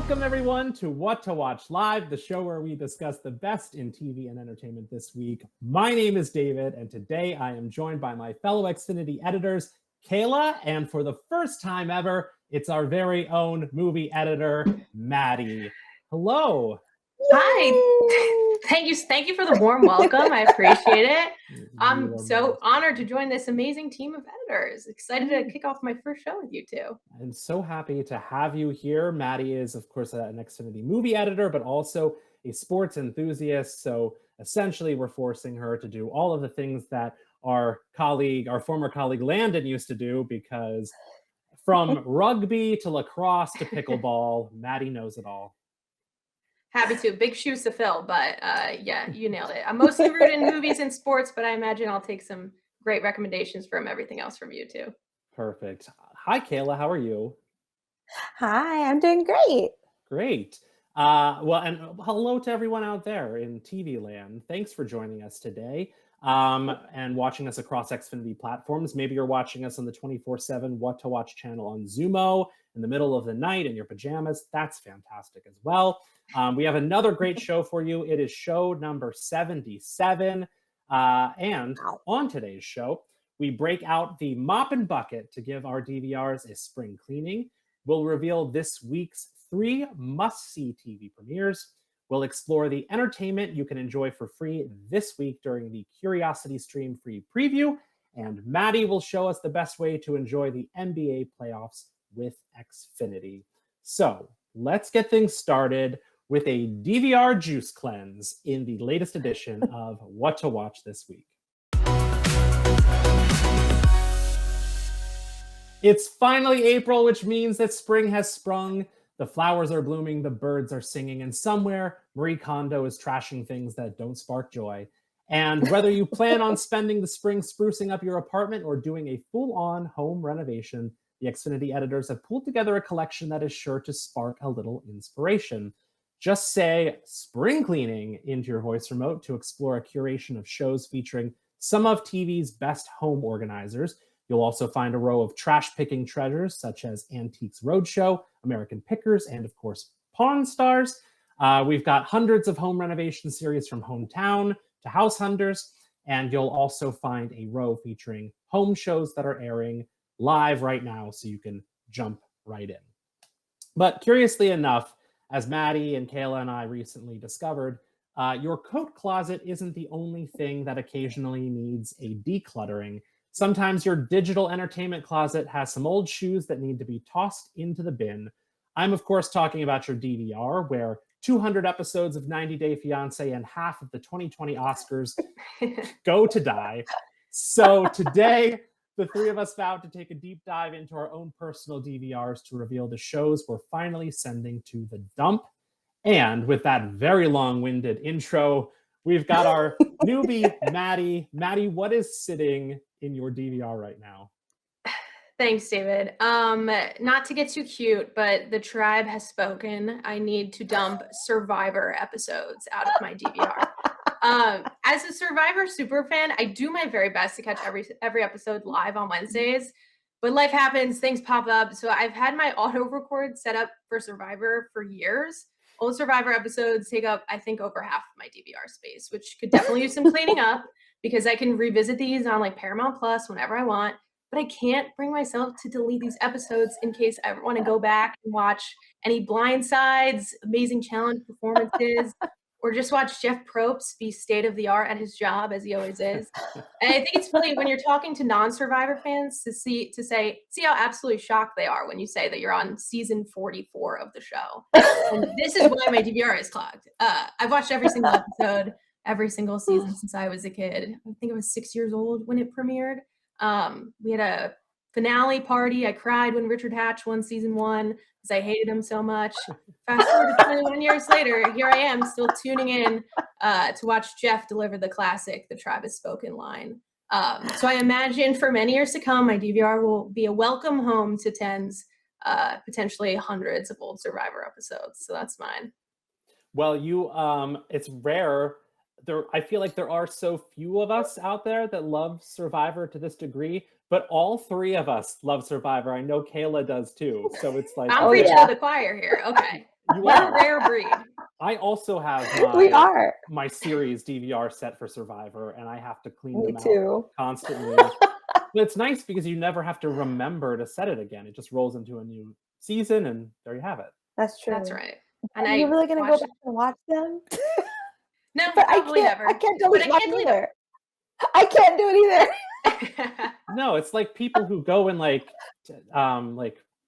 Welcome, everyone, to What to Watch Live, the show where we discuss the best in TV and entertainment this week. My name is David, and today I am joined by my fellow Xfinity editors, Kayla, and for the first time ever, it's our very own movie editor, Maddie. Hello. Hi. Thank you for the warm welcome. I appreciate it. I'm so honored to join this amazing team of editors. Excited to kick off my first show with you two. I'm so happy to have you here. Maddie is, of course, an Xfinity movie editor, but also a sports enthusiast. So essentially, we're forcing her to do all of the things that our former colleague Landon used to do, because from rugby to lacrosse to pickleball, Maddie knows it all. Happy to. Big shoes to fill, but yeah, you nailed it. I'm mostly rooted in movies and sports, but I imagine I'll take some great recommendations from everything else from you too. Perfect. Hi, Kayla. How are you? Hi, I'm doing great. Great. And hello to everyone out there in TV land. Thanks for joining us today and watching us across Xfinity platforms. Maybe you're watching us on the 24/7 What to Watch channel on Zumo in the middle of the night in your pajamas. That's fantastic as well. We have another great show for you. It is show number 77. And on today's show, we break out the mop and bucket to give our DVRs a spring cleaning. We'll reveal this week's 3 must-see TV premieres. We'll explore the entertainment you can enjoy for free this week during the Curiosity Stream free preview. And Maddie will show us the best way to enjoy the NBA playoffs with Xfinity. So let's get things started with a DVR juice cleanse in the latest edition of What to Watch this week. It's finally April, which means that spring has sprung. The flowers are blooming, the birds are singing, and somewhere Marie Kondo is trashing things that don't spark joy. And whether you plan on spending the spring sprucing up your apartment or doing a full-on home renovation, the Xfinity editors have pulled together a collection that is sure to spark a little inspiration. Just say spring cleaning into your voice remote to explore a curation of shows featuring some of TV's best home organizers. You'll also find a row of trash-picking treasures such as Antiques Roadshow, American Pickers, and of course, Pawn Stars. We've got hundreds of home renovation series from Hometown to House Hunters, and you'll also find a row featuring home shows that are airing live right now, so you can jump right in. But curiously enough, as Maddie and Kayla and I recently discovered, your coat closet isn't the only thing that occasionally needs a decluttering. Sometimes your digital entertainment closet has some old shoes that need to be tossed into the bin. I'm, of course, talking about your DVR, where 200 episodes of 90 Day Fiancé and half of the 2020 Oscars go to die. So today, the three of us vowed to take a deep dive into our own personal DVRs to reveal the shows we're finally sending to the dump. And with that very long-winded intro, we've got our newbie, Maddie. Maddie, what is sitting in your DVR right now? Thanks, David. Not to get too cute, but the tribe has spoken. I need to dump Survivor episodes out of my DVR. As a Survivor super fan, I do my very best to catch every episode live on Wednesdays, but life happens, things pop up. So I've had my auto record set up for Survivor for years. All the Survivor episodes take up, I think, over half of my DVR space, which could definitely use some cleaning up because I can revisit these on like Paramount Plus whenever I want. But I can't bring myself to delete these episodes in case I ever want to go back and watch any Blindsides, Amazing Challenge performances, or just watch Jeff Probst be state of the art at his job as he always is. And I think it's funny when you're talking to non-Survivor fans to see how absolutely shocked they are when you say that you're on season 44 of the show. And this is why my DVR is clogged. I've watched every single episode, every single season since I was a kid. I think I was 6 years old when it premiered. We had a finale party. I cried when Richard Hatch won season 1 because I hated him so much. Fast forward to 21 years later, here I am still tuning in to watch Jeff deliver the classic, The Tribe Has Spoken line. So I imagine for many years to come, my DVR will be a welcome home to tens, potentially hundreds of old Survivor episodes. So that's mine. Well, it's rare. I feel like there are so few of us out there that love Survivor to this degree, but all three of us love Survivor. I know Kayla does too. So it's like I'm preaching to the choir here. Okay. You We're a are. rare breed. I also have We are. my series DVR set for Survivor, and I have to clean Me them out too. constantly. But it's nice because you never have to remember to set it again. It just rolls into a new season, and there you have it. That's true. That's right. And Are you I really gonna go watched back and watch them? No, But probably never. I can't But delete I mine can't delete either. I can't do it either. No, it's like people who go and like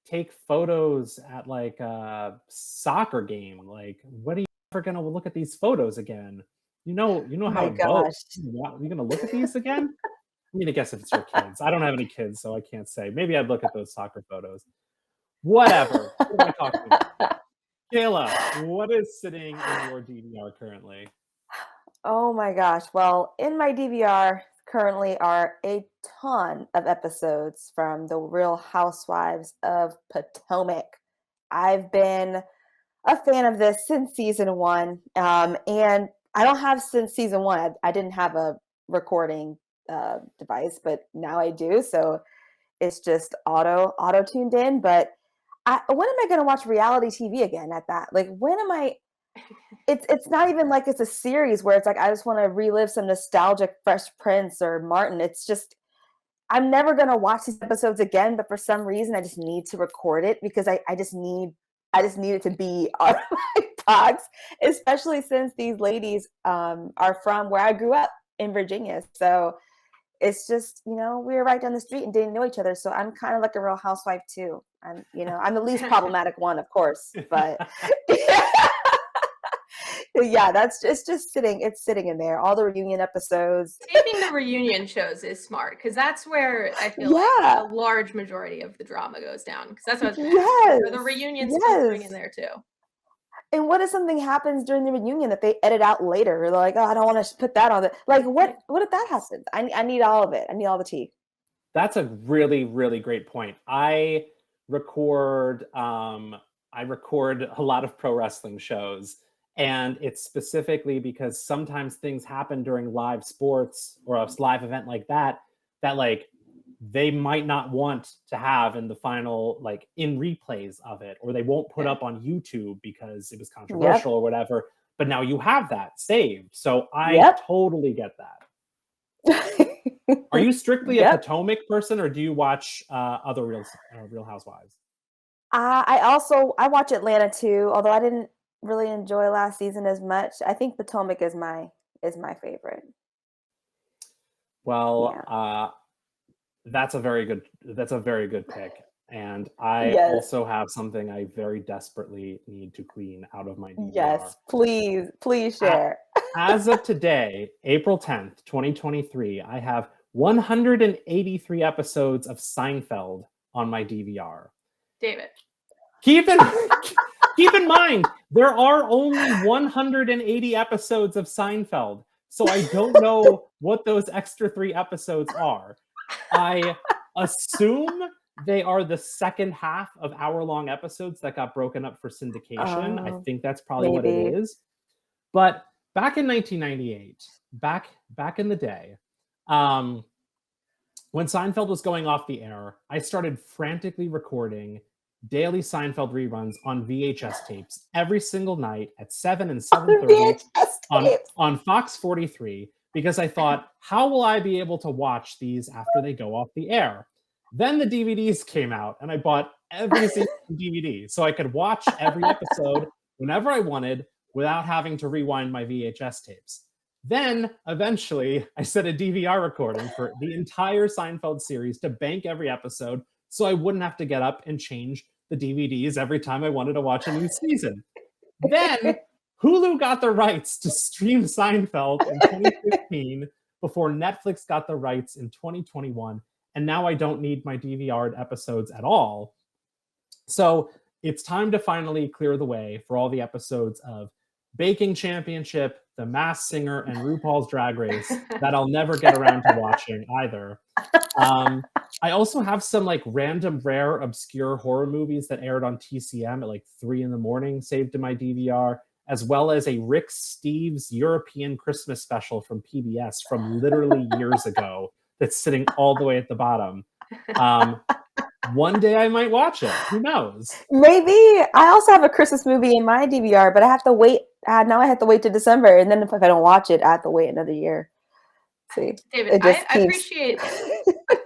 take photos at like a soccer game. Like, what are you ever gonna look at these photos again? You know Oh how my it goes. gosh. You're gonna look at these again? I mean, I guess if it's your kids. I don't have any kids, so I can't say. Maybe I'd look at those soccer photos. Whatever. What am I talking about? Kayla, what is sitting in your DVR currently? Oh my gosh. Well, in my DVR currently are a ton of episodes from The Real Housewives of Potomac. I've been a fan of this since season one. And I don't have since season one. I didn't have a recording device, but now I do. So it's just auto tuned in. But when am I going to watch reality TV again at that? Like, when am I? It's not even like it's a series where it's like I just want to relive some nostalgic Fresh Prince or Martin. It's just I'm never gonna watch these episodes again, but for some reason I just need to record it because I just need it to be on my box, especially since these ladies are from where I grew up in Virginia. So it's just, we were right down the street and didn't know each other. So I'm kind of like a real housewife too. I'm the least problematic one, of course, but yeah, it's sitting in there. All the reunion episodes. Saving the reunion shows is smart because that's where I feel like Yeah. a large majority of the drama goes down. Because that's what I was gonna Yes. ask. Are the reunions filtering in there too? And what if something happens during the reunion that they edit out later? They're like, oh, I don't want to put that on it. Like, what if that happens? I need all of it. I need all the tea. That's a really, really great point. I record a lot of pro wrestling shows, and it's specifically because sometimes things happen during live sports or a live event like that like they might not want to have in the final, like in replays of it, or they won't put up on YouTube because it was controversial or whatever. But now you have that saved. So I totally get that. Are you strictly a Potomac person, or do you watch other Real Housewives? I watch Atlanta too, although I didn't really enjoy last season as much. I think Potomac is my favorite. Well, that's a very good pick. And I also have something I very desperately need to clean out of my DVR. Yes, please share. As of today, April 10th, 2023, I have 183 episodes of Seinfeld on my DVR. David. Keep in mind, there are only 180 episodes of Seinfeld, so I don't know what those extra 3 episodes are. I assume they are the second half of hour-long episodes that got broken up for syndication. I think that's probably what it is. But back in 1998, back in the day, when Seinfeld was going off the air, I started frantically recording daily Seinfeld reruns on VHS tapes every single night at 7 and 7:30 on Fox 43, because I thought, how will I be able to watch these after they go off the air? Then the DVDs came out, and I bought every single DVD so I could watch every episode whenever I wanted without having to rewind my VHS tapes. Then, eventually, I set a DVR recording for the entire Seinfeld series to bank every episode so I wouldn't have to get up and change the DVDs every time I wanted to watch a new season. Then, Hulu got the rights to stream Seinfeld in 2015 before Netflix got the rights in 2021, and now I don't need my DVR'd episodes at all. So it's time to finally clear the way for all the episodes of Baking Championship, The Masked Singer, and RuPaul's Drag Race that I'll never get around to watching either. I also have some like random, rare, obscure horror movies that aired on TCM at like 3 a.m. saved to my DVR, as well as a Rick Steves European Christmas special from PBS from literally years ago that's sitting all the way at the bottom. One day I might watch it. Who knows? Maybe. I also have a Christmas movie in my DVR, but I have to wait. Now I have to wait to December, and then if I don't watch it, I have to wait another year. See, David, it just I keeps. appreciate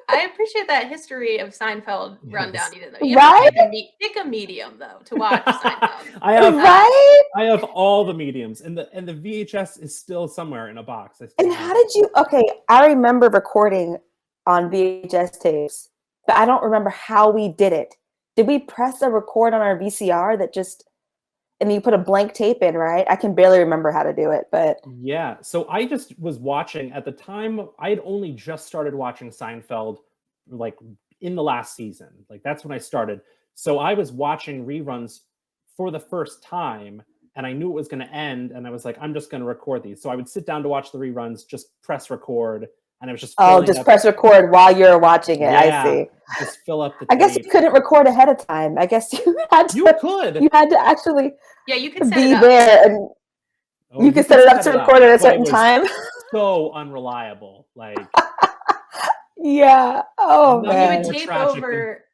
I appreciate that history of Seinfeld rundown. Yes. Even though you have Right? to pick a medium though to watch Seinfeld. Right? I have all the mediums, and the VHS is still somewhere in a box. And how did you? Okay, I remember recording on VHS tapes, but I don't remember how we did it. Did we press a record on our VCR that just, and you put a blank tape in, right? I can barely remember how to do it, but Yeah. So I just was watching at the time. I had only just started watching Seinfeld, like in the last season. Like that's when I started. So I was watching reruns for the first time, and I knew it was going to end. And I was like, I'm just going to record these. So I would sit down to watch the reruns, just press record, and I was just just press record while you're watching it. Yeah, I see. just fill up the. I guess you couldn't record ahead of time. I guess you had to. You could. You had to actually. Yeah, you can set be it up. there, and you can set it up to record at a certain time. So unreliable, like. Yeah. Oh man. You would tape over.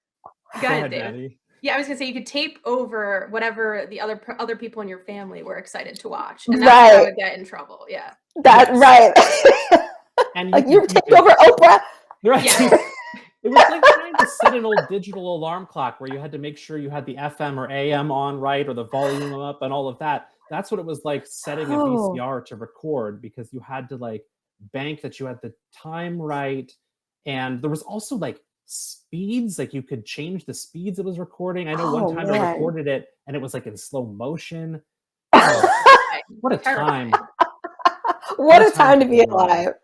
Go ahead, David. Yeah, I was gonna say you could tape over whatever the other people in your family were excited to watch, and that's how I would get in trouble. Yeah. That's right. And like you taped over Oprah. Right. Yeah. It was like trying to set an old digital alarm clock where you had to make sure you had the FM or AM on right, or the volume up and all of that. That's what it was like setting a VCR to record, because you had to like bank that you had the time right. And there was also like speeds, like you could change the speeds it was recording. I know one time I recorded it and it was like in slow motion. What a time. What a time to be alive.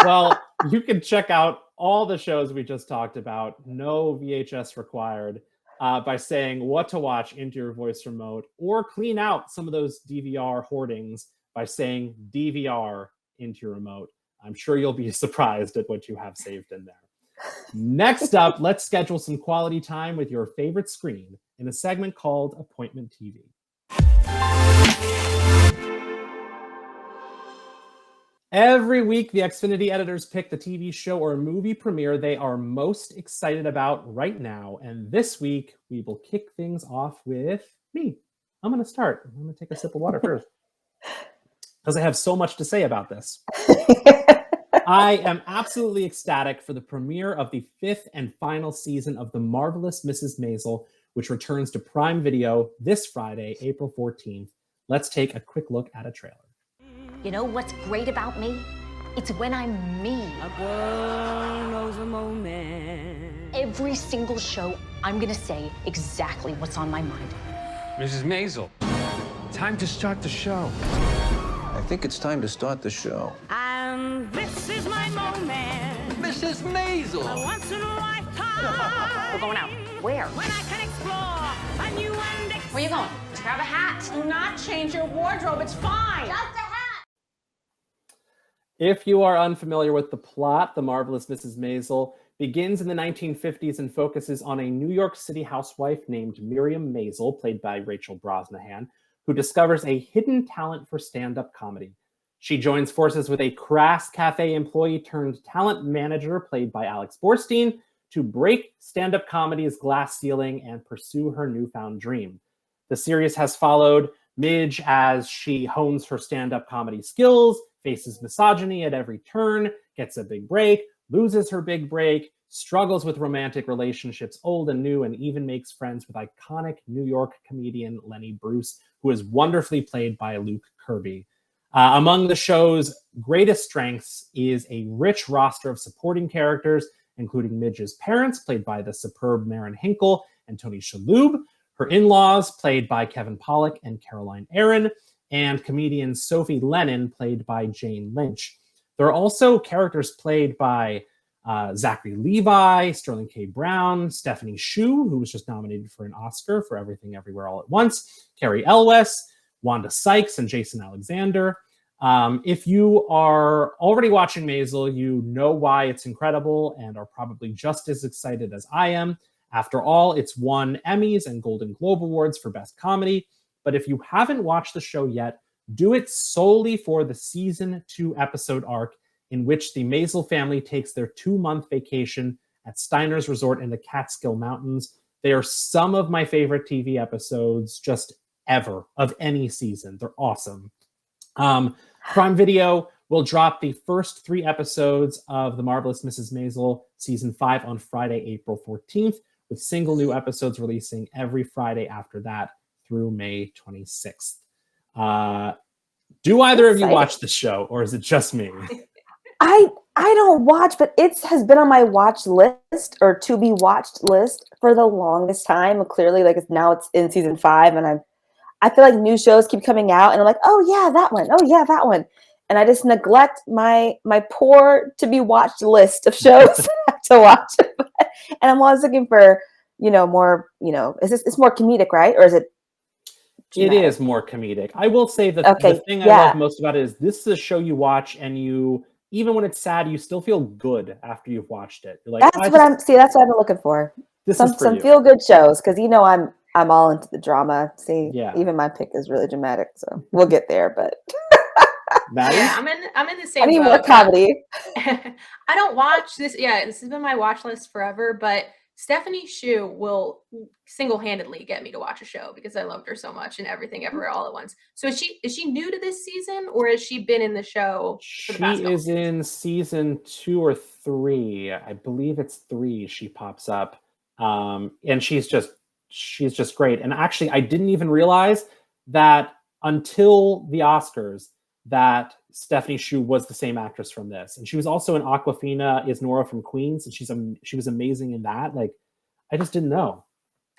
Well, you can check out all the shows we just talked about, no VHS required, by saying what to watch into your voice remote, or clean out some of those DVR hoardings by saying DVR into your remote. I'm sure you'll be surprised at what you have saved in there. Next up, let's schedule some quality time with your favorite screen in a segment called Appointment TV. Every week, the Xfinity editors pick the TV show or movie premiere they are most excited about right now. And this week, we will kick things off with me. I'm going to start. I'm going to take a sip of water first, because I have so much to say about this. I am absolutely ecstatic for the premiere of the 5th and final season of The Marvelous Mrs. Maisel, which returns to Prime Video this Friday, April 14th. Let's take a quick look at a trailer. You know what's great about me? It's when I'm me. A girl knows a moment. Every single show, I'm gonna say exactly what's on my mind. Mrs. Maisel, time to start the show. I think it's time to start the show. And this is my moment. Mrs. Maisel! A once in a lifetime. We're going out. Where? When I can explore a new and Where you going? Grab a hat. Do not change your wardrobe. It's fine. Just a hat. If you are unfamiliar with the plot, The Marvelous Mrs. Maisel begins in the 1950s and focuses on a New York City housewife named Miriam Maisel, played by Rachel Brosnahan, who discovers a hidden talent for stand-up comedy. She joins forces with a crass cafe employee turned talent manager, played by Alex Borstein, to break stand-up comedy's glass ceiling and pursue her newfound dream. The series has followed Midge as she hones her stand-up comedy skills, faces misogyny at every turn, gets a big break, loses her big break, struggles with romantic relationships, old and new, and even makes friends with iconic New York comedian Lenny Bruce, who is wonderfully played by Luke Kirby. Among the show's greatest strengths is a rich roster of supporting characters, including Midge's parents, played by the superb Maren Hinkle and Tony Shalhoub, her in-laws, played by Kevin Pollak and Caroline Aaron, and comedian Sophie Lennon, played by Jane Lynch. There are also characters played by Zachary Levi, Sterling K. Brown, Stephanie Hsu, who was just nominated for an Oscar for Everything Everywhere All at Once, Carrie Elwes, Wanda Sykes, and Jason Alexander. If you are already watching Maisel, you know why it's incredible and are probably just as excited as I am. After all, it's won Emmys and Golden Globe Awards for Best Comedy. But if you haven't watched the show yet, do it solely for the season 2 episode arc, in which the Maisel family takes their 2-month vacation at Steiner's Resort in the Catskill Mountains. They are some of my favorite TV episodes just ever of any season. They're awesome. Prime Video will drop the first 3 episodes of The Marvelous Mrs. Maisel season 5 on Friday, April 14th, with single new episodes releasing every Friday after that through May 26th. Do either of you watch the show, or is it just me? I don't watch, but it has been on my watch list or to be watched list for the longest time. Clearly, like it's in season 5, and I feel like new shows keep coming out, and I'm like, oh yeah, that one. Oh yeah, that one. And I just neglect my poor to be watched list of shows to watch. And I'm always looking for, more, it's more comedic, right? Or is it dramatic? It is more comedic. I will say the thing I love most about it is this is a show you watch and you, even when it's sad, you still feel good after you've watched it. You're like, that's what I've been looking for. Some feel good shows, because I'm all into the drama. See, even my pick is really dramatic, so we'll get there. But yeah, I'm in the same. I need more comedy. I don't watch this. Yeah, this has been my watch list forever. But Stephanie Hsu will single-handedly get me to watch a show because I loved her so much and Everything Everywhere All at Once. So is she new to this season, or has she been in the show? For the past she is in season 2 or 3. I believe it's 3. She pops up, and she's just great. And actually, I didn't even realize that until the Oscars that Stephanie Hsu was the same actress from this, and she was also in Awkwafina is Nora from Queens, and she was amazing in that. Like, I just didn't know.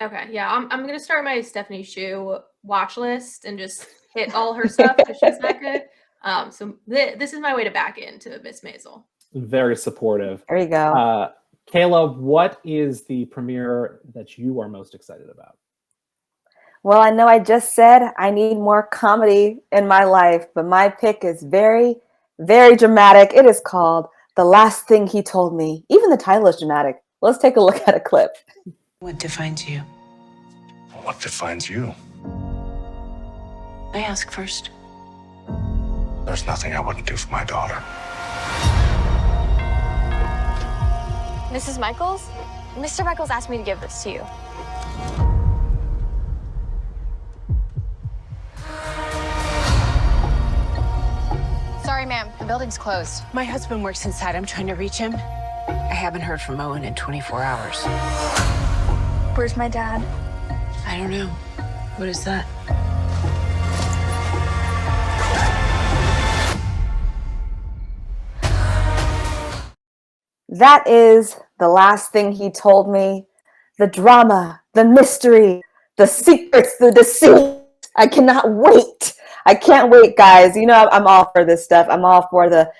Okay, yeah, I'm gonna start my Stephanie Hsu watch list and just hit all her stuff because she's that good. So this is my way to back into Miss Maisel. Very supportive. There you go. Kayla, what is the premiere that you are most excited about? Well, I know I just said I need more comedy in my life, but my pick is very, very dramatic. It is called The Last Thing He Told Me. Even the title is dramatic. Let's take a look at a clip. What defines you? What defines you? I ask first. There's nothing I wouldn't do for my daughter. Mrs. Michaels? Mr. Michaels asked me to give this to you. Sorry, ma'am. The building's closed. My husband works inside. I'm trying to reach him. I haven't heard from Owen in 24 hours. Where's my dad? I don't know. What is that? That is The Last Thing He Told Me. The drama, the mystery, the secrets, the deceit. I cannot wait. I can't wait, guys. I'm all for this stuff. I'm all for the,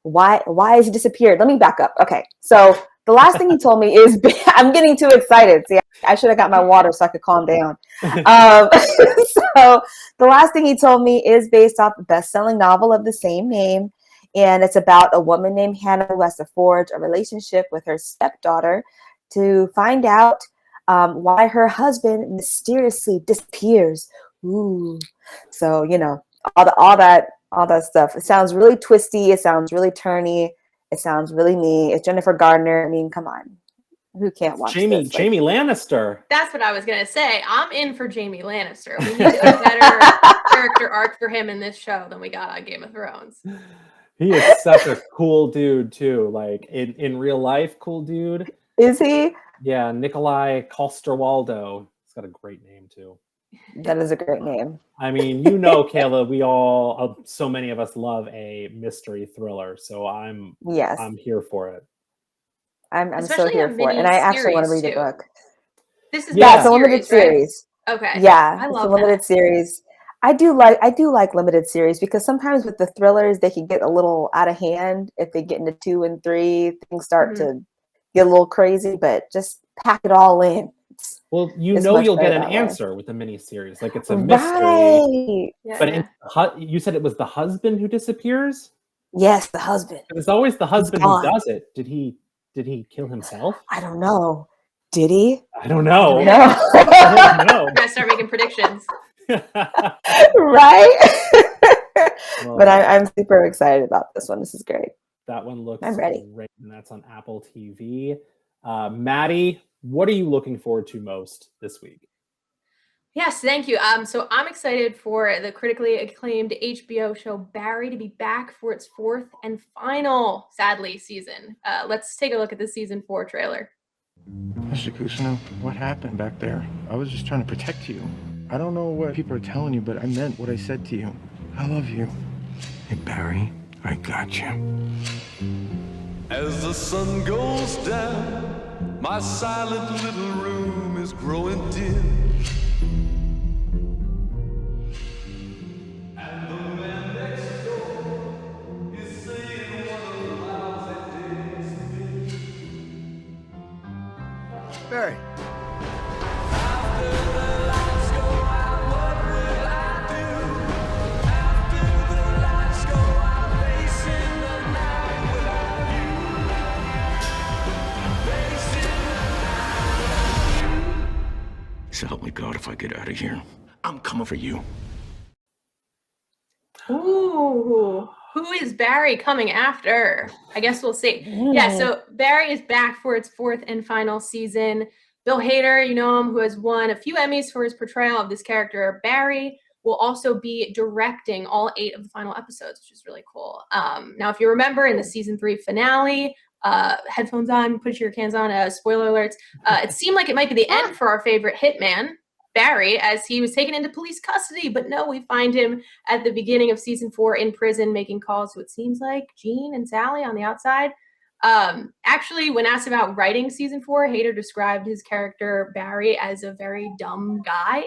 why has he disappeared? Let me back up. Okay. So the last thing he told me is, I'm getting too excited. See, I should have got my water so I could calm down. So the last thing he told me is based off a best-selling novel of the same name. And it's about a woman named Hannah who has to forge a relationship with her stepdaughter to find out why her husband mysteriously disappears. Ooh. So, all that stuff. It sounds really twisty. It sounds really turny. It sounds really mean. It's Jennifer Gardner. I mean, come on. Who can't watch this? Jamie Lannister. That's what I was going to say. I'm in for Jamie Lannister. We need a better character arc for him in this show than we got on Game of Thrones. He is such a cool dude, too. Like, in real life, cool dude. Is he? Yeah, Nikolai Coster-Waldau. He's got a great name, too. That is a great name. I mean, Kayla, so many of us love a mystery thriller. So I'm here for it. I'm so here for it. And I actually want to read a book. This is it's a limited series. Right? Okay. Yeah, it's a limited series. I do like limited series because sometimes with the thrillers they can get a little out of hand if they get into 2 and 3. Things start to get a little crazy, but just pack it all in. Well, you'll get an answer with a miniseries. Like, it's a mystery. Right. But you said it was the husband who disappears? Yes, the husband. It's always the husband who does it. Did he kill himself? I don't know. Did he? I don't know. No. I don't know. We're gonna start making predictions. Right? Well, but I'm super excited about this one. This is great. That one looks I'm ready. great, and that's on Apple TV. Maddie, what are you looking forward to most this week? Yes, thank you. So I'm excited for the critically acclaimed HBO show Barry to be back for its 4th and final, sadly, season. Let's take a look at the season 4 trailer. Mr. Kusino, what happened back there? I was just trying to protect you. I don't know what people are telling you, but I meant what I said to you. I love you. Hey, Barry, I got you. As the sun goes down, my silent little room is growing dim. And the man next door is saying what a lousy day it's been. Barry. After the lights go out, what will I do? After the lights go out, facing the night without you. Facing the night without you. So help me God, if I get out of here, I'm coming for you. Ooh, who is Barry coming after? I guess we'll see. Yeah, so Barry is back for its 4th and final season. Bill Hader, you know him, who has won a few Emmys for his portrayal of this character. Barry will also be directing all 8 of the final episodes, which is really cool. Now, if you remember in the season 3 finale, headphones on, put your cans on, spoiler alerts, it seemed like it might be the end for our favorite hitman, Barry, as he was taken into police custody. But no, we find him at the beginning of season 4 in prison making calls to, it seems like, Gene and Sally on the outside. Actually, when asked about writing season 4, Hader described his character Barry as a very dumb guy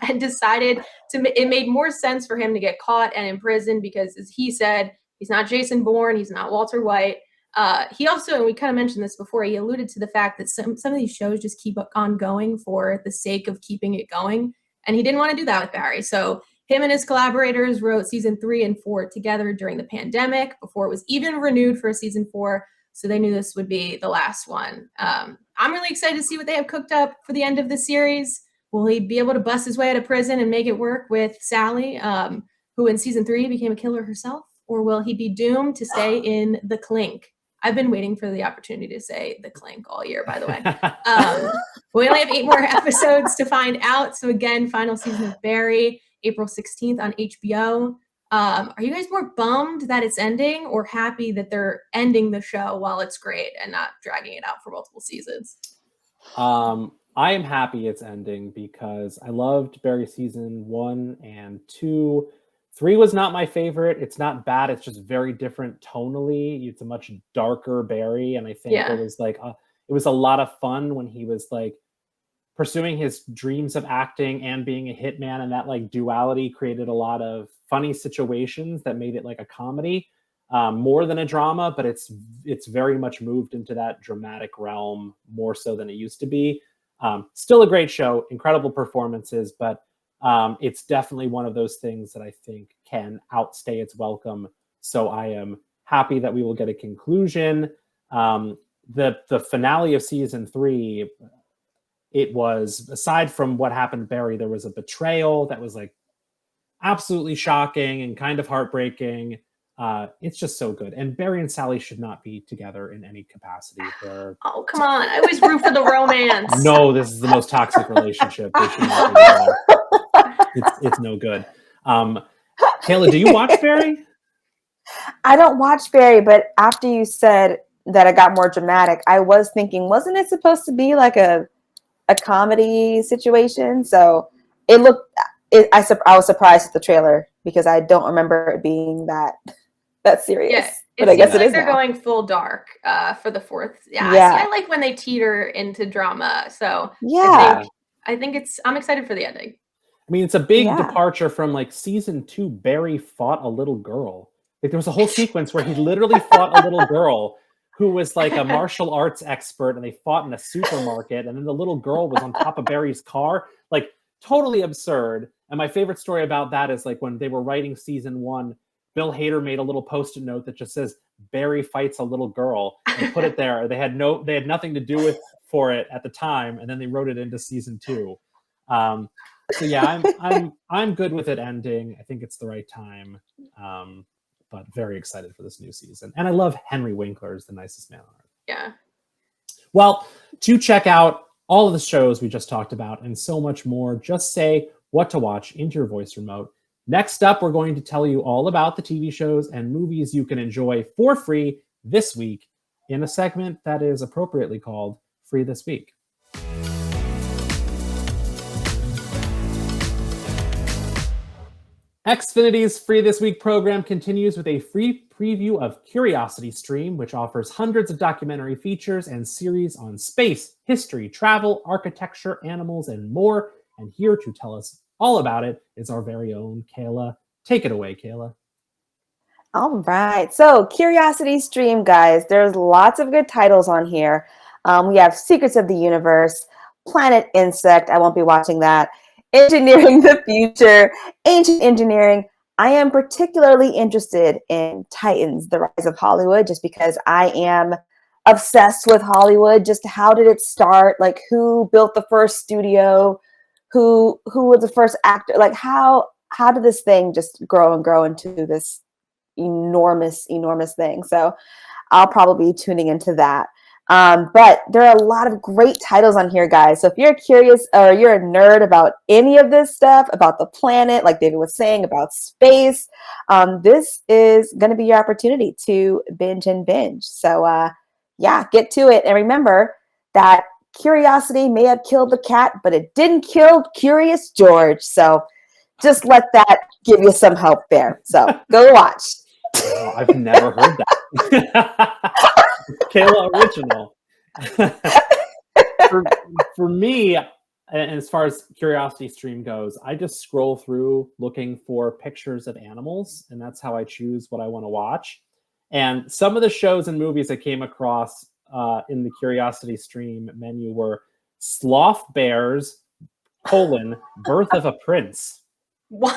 and decided it made more sense for him to get caught and in prison because, as he said, he's not Jason Bourne, he's not Walter White. He also, and we kind of mentioned this before, he alluded to the fact that some of these shows just keep on going for the sake of keeping it going. And he didn't want to do that with Barry. So him and his collaborators wrote season 3 and 4 together during the pandemic before it was even renewed for season 4. So they knew this would be the last one. I'm really excited to see what they have cooked up for the end of the series. Will he be able to bust his way out of prison and make it work with Sally, who in season 3 became a killer herself? Or will he be doomed to stay in the clink? I've been waiting for the opportunity to say the clink all year, by the way. We only have 8 more episodes to find out. So again, final season of Barry, April 16th on HBO. Are you guys more bummed that it's ending or happy that they're ending the show while it's great and not dragging it out for multiple seasons? I am happy it's ending because I loved Barry season 1 and 2. 3 was not my favorite. It's not bad. It's just very different tonally. It's a much darker Barry. And I think it was a lot of fun when he was like pursuing his dreams of acting and being a hitman. And that like duality created a lot of funny situations that made it like a comedy more than a drama, but it's very much moved into that dramatic realm more so than it used to be. Still a great show, incredible performances, but it's definitely one of those things that I think can outstay its welcome. So I am happy that we will get a conclusion. The finale of season 3, it was, aside from what happened to Barry, there was a betrayal that was like absolutely shocking and kind of heartbreaking. It's just so good. And Barry and Sally should not be together in any capacity. Oh, come on. I always root for the romance. No, this is the most toxic relationship. They should not be together. It's no good. Kayla, do you watch Barry? I don't watch Barry, but after you said that it got more dramatic, I was thinking, wasn't it supposed to be like a comedy situation? So it looked. I was surprised at the trailer because I don't remember it being that serious. Yeah, but I guess like it is they're now. going full dark for the 4th. Yeah. See, I like when they teeter into drama. So yeah, I think I'm excited for the ending. I mean, it's a big departure from like season 2. Barry fought a little girl. Like there was a whole sequence where he literally fought a little girl who was like a martial arts expert, and they fought in a supermarket, and then the little girl was on top of Barry's car. Like totally absurd. And my favorite story about that is like when they were writing season 1, Bill Hader made a little post-it note that just says Barry fights a little girl and put it there. They had nothing to do for it at the time, and then they wrote it into season 2. So yeah, I'm good with it ending. I think it's the right time. But very excited for this new season. And I love Henry Winkler as the nicest man on earth. Yeah. Well, to check out all of the shows we just talked about and so much more, just say what to watch into your voice remote. Next up, we're going to tell you all about the TV shows and movies you can enjoy for free this week in a segment that is appropriately called Free This Week. Xfinity's Free This Week program continues with a free preview of Curiosity Stream, which offers hundreds of documentary features and series on space, history, travel, architecture, animals, and more. And here to tell us all about it is our very own Kayla. Take it away, Kayla. All right. So, Curiosity Stream, guys, there's lots of good titles on here. We have Secrets of the Universe, Planet Insect. I won't be watching that. Engineering the Future, Ancient Engineering. I am particularly interested in Titans, The Rise of Hollywood, just because I am obsessed with Hollywood. Just how did it start? Like, who built the first studio? Who was the first actor? Like, how did this thing just grow and grow into this enormous thing? So I'll probably be tuning into that. But there are a lot of great titles on here, guys. So if you're curious or you're a nerd about any of this stuff, about the planet, like David was saying, about space, this is going to be your opportunity to binge. So yeah, get to it. And remember that curiosity may have killed the cat, but it didn't kill Curious George. So just let that give you some hope there. So go watch. Oh, I've never heard that. Kayla original. for me, and as far as Curiosity Stream goes, I just scroll through looking for pictures of animals, and that's how I choose what I want to watch. And some of the shows and movies I came across in the Curiosity Stream menu were Sloth Bears, Birth of a Prince. What?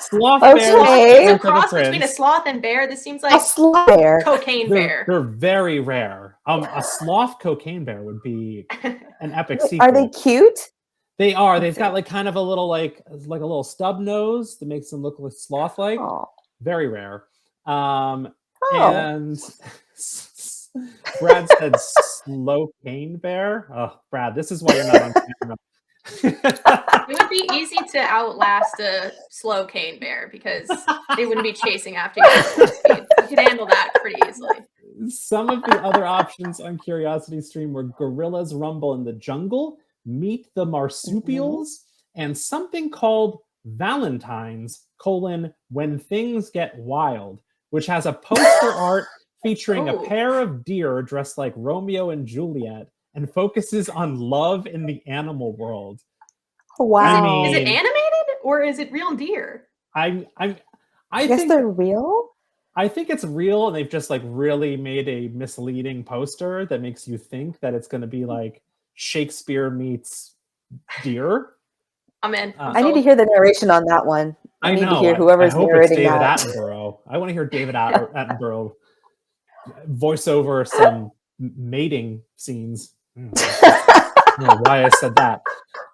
Sloth Okay. bears. It's a cross between a sloth and bear. This seems like A sloth bear. cocaine bear. They're very rare. A sloth cocaine bear would be an epic sequel. Are they cute? They are. They've got like kind of a little like a little stub nose that makes them look like sloth-like. Oh. Very rare. Oh. And Brad said slow cane bear. Oh, Brad, this is why you're not on camera. It would be easy to outlast a slow cane bear because they wouldn't be chasing after you at full speed. You could handle that pretty easily. Some of the other options on Curiosity Stream were Gorillas Rumble in the Jungle, Meet the Marsupials, and something called Valentine's, When Things Get Wild, which has a poster art featuring a pair of deer dressed like Romeo and Juliet and focuses on love in the animal world. Wow. Is it animated or is it real deer? I guess think they're real? I think it's real, and they've just like really made a misleading poster that makes you think that it's going to be like Shakespeare meets deer. I'm in. I need to hear the narration on that one. I need to hear whoever's I hope narrating it's David that. Attenborough. I want to hear David Attenborough voice over some mating scenes. I don't know why I said that.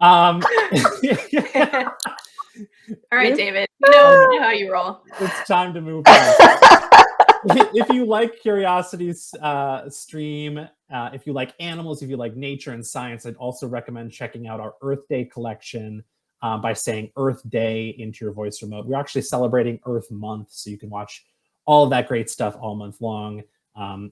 All right, David. You know how you roll. It's time to move on. If you like Curiosity's stream, if you like animals, if you like nature and science, I'd also recommend checking out our Earth Day collection by saying Earth Day into your voice remote. We're actually celebrating Earth Month, so you can watch all of that great stuff all month long,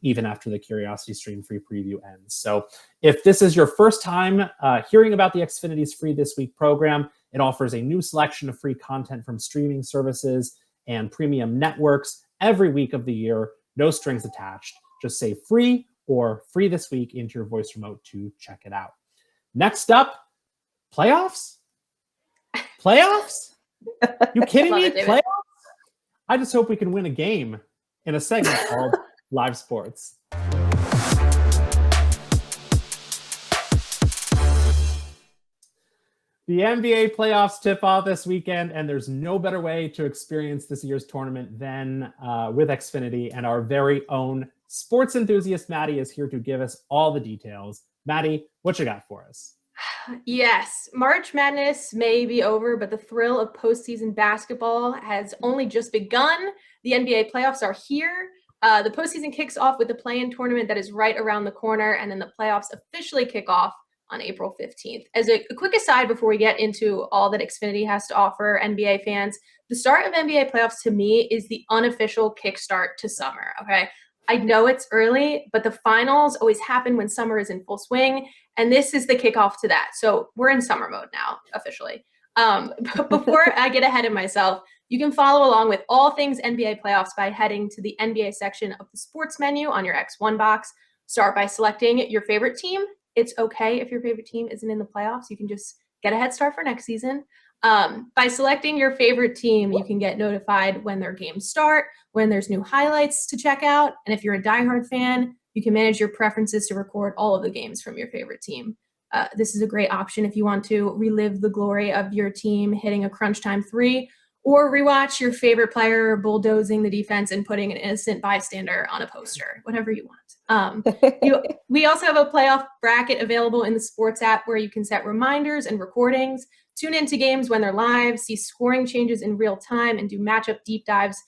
even after the Curiosity Stream free preview ends. So if this is your first time hearing about the Xfinity's Free This Week program, it offers a new selection of free content from streaming services and premium networks every week of the year, no strings attached. Just say free or free this week into your voice remote to check it out. Next up, playoffs? Playoffs? You kidding me? Playoffs? I just hope we can win a game in a segment called Live Sports. The NBA playoffs tip off this weekend, and there's no better way to experience this year's tournament than with Xfinity. And our very own sports enthusiast, Maddie, is here to give us all the details. Maddie, what you got for us? Yes, March Madness may be over, but the thrill of postseason basketball has only just begun. The NBA playoffs are here. The postseason kicks off with the play-in tournament that is right around the corner, and then the playoffs officially kick off on April 15th. As a quick aside before we get into all that Xfinity has to offer NBA fans, the start of NBA playoffs to me is the unofficial kickstart to summer, okay? I know it's early, but the finals always happen when summer is in full swing, and this is the kickoff to that. So we're in summer mode now, officially. But before I get ahead of myself, you can follow along with all things NBA playoffs by heading to the NBA section of the sports menu on your X1 box. Start by selecting your favorite team. It's okay if your favorite team isn't in the playoffs. You can just get a head start for next season. By selecting your favorite team, you can get notified when their games start, when there's new highlights to check out. And if you're a diehard fan, you can manage your preferences to record all of the games from your favorite team. This is a great option if you want to relive the glory of your team hitting a crunch time three, or rewatch your favorite player bulldozing the defense and putting an innocent bystander on a poster, whatever you want. We also have a playoff bracket available in the sports app where you can set reminders and recordings, tune into games when they're live, see scoring changes in real time, and do matchup deep dives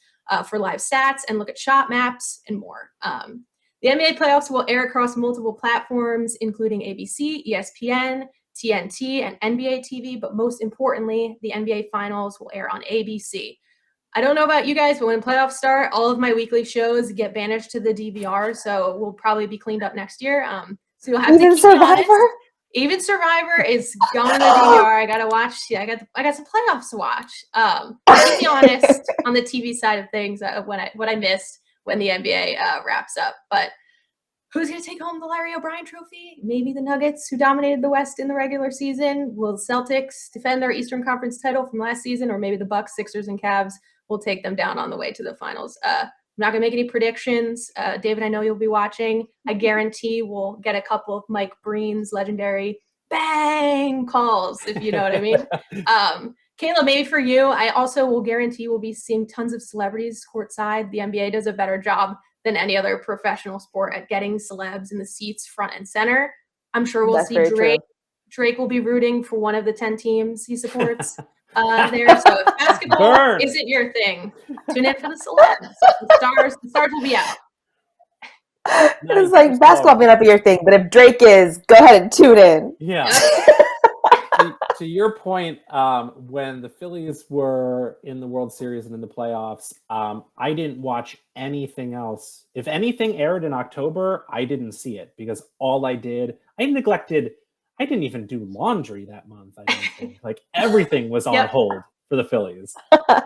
for live stats and look at shot maps and more. The NBA playoffs will air across multiple platforms, including ABC, ESPN, TNT, and NBA TV, but most importantly, the NBA Finals will air on ABC. I don't know about you guys, but when playoffs start, all of my weekly shows get banished to the DVR, so we'll probably be cleaned up next year. So you'll have to keep it honest. Even Survivor is going to the DVR. I gotta watch. Yeah, I got some playoffs to watch. Keep me honest on the TV side of things. What I missed when the NBA wraps up, but. Who's going to take home the Larry O'Brien trophy? Maybe the Nuggets, who dominated the West in the regular season. Will the Celtics defend their Eastern Conference title from last season? Or maybe the Bucks, Sixers, and Cavs will take them down on the way to the finals. I'm not going to make any predictions. David, I know you'll be watching. I guarantee we'll get a couple of Mike Breen's legendary bang calls, if you know what I mean. Kayla, maybe for you, I also will guarantee we'll be seeing tons of celebrities courtside. The NBA does a better job than any other professional sport at getting celebs in the seats front and center. I'm sure we'll see Drake. Drake will be rooting for one of the 10 teams he supports there. So if basketball isn't your thing, tune in for the celebs. The stars will be out. It's like basketball may not be your thing, but if Drake is, go ahead and tune in. Yeah. To your point, when the Phillies were in the World Series and in the playoffs, I didn't watch anything else. If anything aired in October, I didn't see it because I didn't even do laundry that month. I don't think. Like everything was on hold for the Phillies.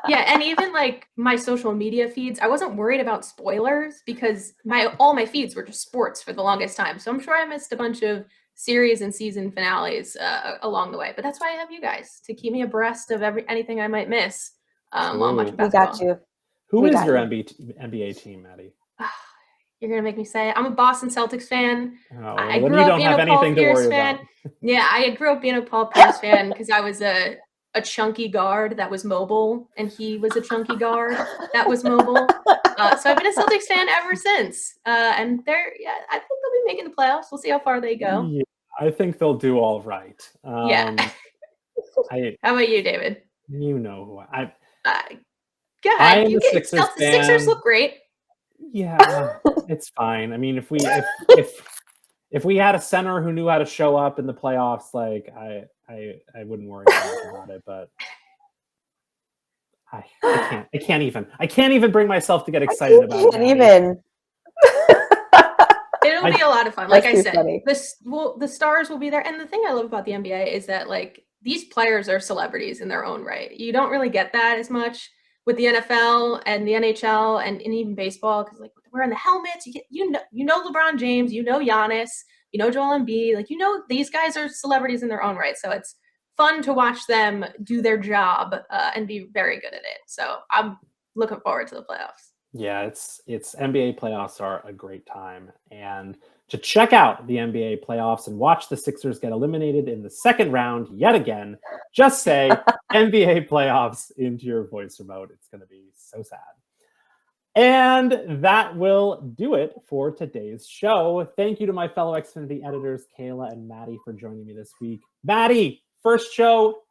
Yeah, and even like my social media feeds, I wasn't worried about spoilers because all my feeds were just sports for the longest time. So I'm sure I missed a bunch of series and season finales along the way, but that's why I have you guys to keep me abreast of anything I might miss while I'm watching basketball. We got you. Who is your NBA team, Maddie? You're gonna make me say it. I'm a Boston Celtics fan. I grew up being a Paul Pierce fan. Yeah, I grew up being a Paul Pierce fan because I was a chunky guard that was mobile, and he was a chunky guard that was mobile. So I've been a Celtics fan ever since. And I think they'll be making the playoffs. We'll see how far they go. Yeah, I think they'll do all right. Yeah. How about you, David? You know who I. Go ahead. I am a Sixers fan. The Sixers look great. Yeah, it's fine. I mean, if we had a center who knew how to show up in the playoffs, like I wouldn't worry about it. But I can't even bring myself to get excited about it. Can't even. It'll be a lot of fun. Like I said, the stars will be there. And the thing I love about the NBA is that like these players are celebrities in their own right. You don't really get that as much with the NFL and the NHL and even baseball because like wearing the helmets, you know LeBron James, you know Giannis, you know Joel Embiid, like these guys are celebrities in their own right. So it's fun to watch them do their job and be very good at it. So I'm looking forward to the playoffs. Yeah, it's NBA playoffs are a great time. And to check out the NBA playoffs and watch the Sixers get eliminated in the second round yet again, just say NBA playoffs into your voice remote. It's going to be so sad. And that will do it for today's show. Thank you to my fellow Xfinity editors, Kayla and Maddie, for joining me this week. Maddie, first show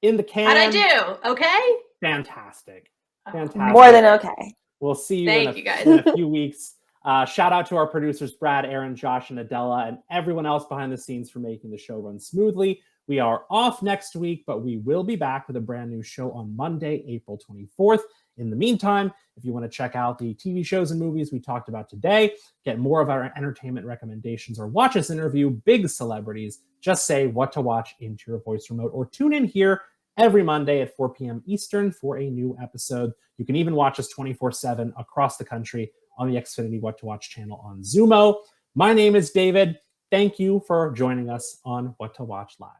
in the can. How'd I do? Okay? Fantastic. More than okay. We'll see you, Thank you, guys. in a few weeks. Shout out to our producers, Brad, Aaron, Josh, and Adela, and everyone else behind the scenes for making the show run smoothly. We are off next week, but we will be back with a brand new show on Monday, April 24th. In the meantime, if you want to check out the TV shows and movies we talked about today, get more of our entertainment recommendations, or watch us interview big celebrities, just say what to watch into your voice remote, or tune in here every Monday at 4 p.m. Eastern for a new episode. You can even watch us 24/7 across the country on the Xfinity What to Watch channel on Zumo. My name is David. Thank you for joining us on What to Watch Live.